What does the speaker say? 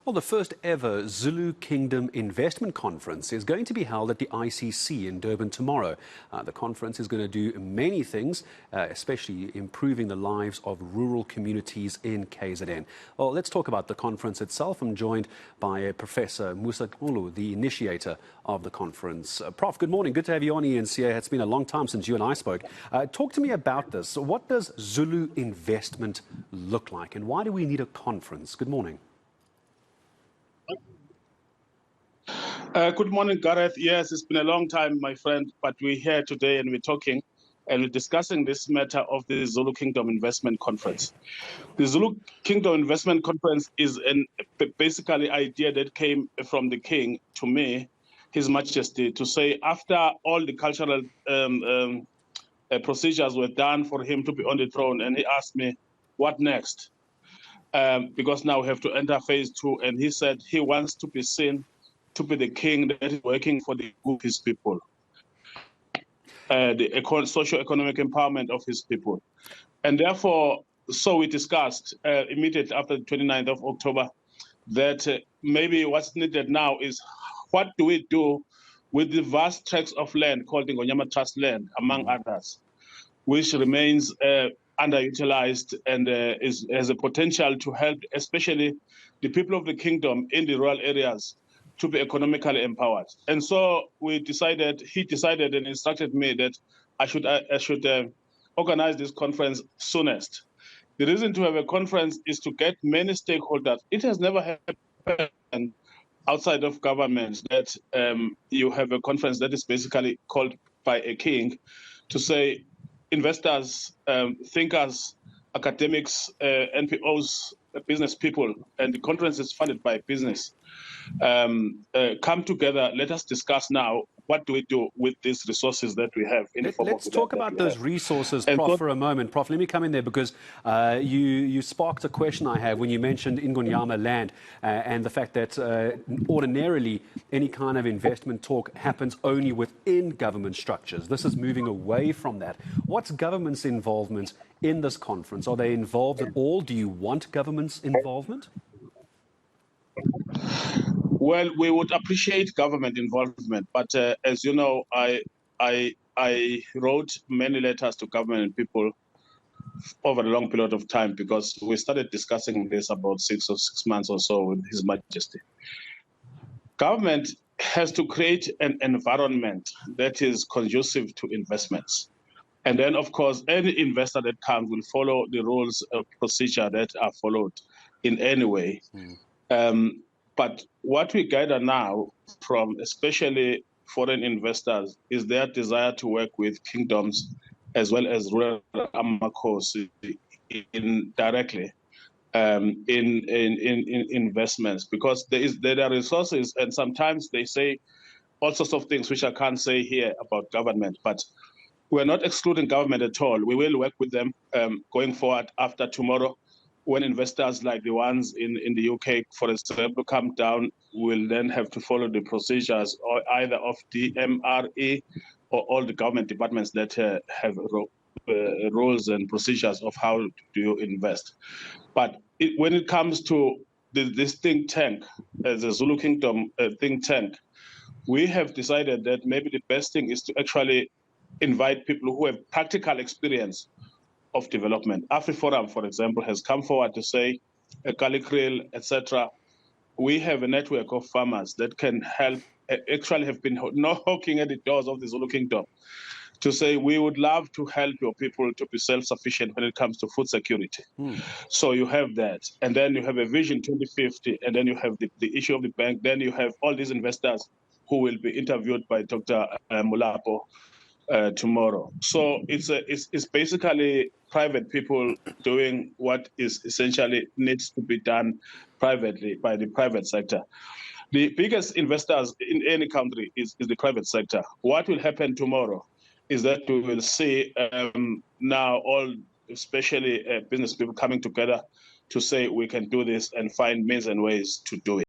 Well, the first ever Zulu Kingdom Investment Conference is going to be held at the ICC in Durban tomorrow. The conference is going to do many things, especially improving the lives of rural communities in KZN. Well, let's talk about the conference itself. I'm joined by Professor Musa Xulu, the initiator of the conference. Prof, good morning. Good to have you on, ENCA. It's been a long time since you and I spoke. Talk to me about this. What does Zulu investment look like, and why do we need a conference? Good morning. Good morning, Gareth. Yes, it's been a long time, my friend, but we're here today and we're talking and we're discussing this matter of the Zulu Kingdom Investment Conference. The Zulu Kingdom Investment Conference is basically idea that came from the king to me, His Majesty, to say after all the cultural procedures were done for him to be on the throne, and he asked me, what next? Because now we have to enter phase 2, and he said he wants to be seen to be the king that is working for the good of his people, the socio-economic empowerment of his people. And therefore, so we discussed immediately after the 29th of October that maybe what's needed now is what do we do with the vast tracts of land called the Ngonyama Trust land, among others, which remains underutilized and has a potential to help, especially the people of the kingdom in the rural areas, to be economically empowered. And so he decided and instructed me that I should organize this conference soonest. The reason to have a conference is to get many stakeholders. It has never happened outside of government that you have a conference that is basically called by a king to say investors, thinkers, academics, NPOs, business people, and the conference is funded by business. Come together. Let us discuss now what do we do with these resources that we have in the form Let's talk about those resources, Prof, for a moment. Prof, let me come in there because you sparked a question I have when you mentioned Ingonyama land and the fact that ordinarily any kind of investment talk happens only within government structures. This is moving away from that. What's government's involvement in this conference? Are they involved at all? Do you want government's involvement? Well, we would appreciate government involvement, but as you know, I wrote many letters to government and people over a long period of time because we started discussing this about 6 months or so with His Majesty. Government has to create an environment that is conducive to investments. And then, of course, any investor that comes will follow the rules of procedure that are followed in any way. But what we gather now from especially foreign investors is their desire to work with kingdoms as well as rural amakhosi directly in investments, because there are resources, and sometimes they say all sorts of things which I can't say here about government, but we're not excluding government at all. We will work with them going forward after tomorrow, when investors like the ones in the UK, for example, come down, will then have to follow the procedures or either of the MRE or all the government departments that have rules and procedures of how do you invest. But when it comes to this think tank, as a Zulu Kingdom think tank, we have decided that maybe the best thing is to actually invite people who have practical experience of development. AfriForum, for example, has come forward to say, Kalikril, etc. We have a network of farmers that can help, actually have been knocking at the doors of the Zulu Kingdom to say, we would love to help your people to be self-sufficient when it comes to food security. So you have that. And then you have a Vision 2050, and then you have the issue of the bank. Then you have all these investors who will be interviewed by Dr. Mulapo tomorrow. So it's basically private people doing what is essentially needs to be done privately by the private sector. The biggest investors in any country is the private sector. What will happen tomorrow is that we will see now all, especially business people, coming together to say we can do this and find means and ways to do it.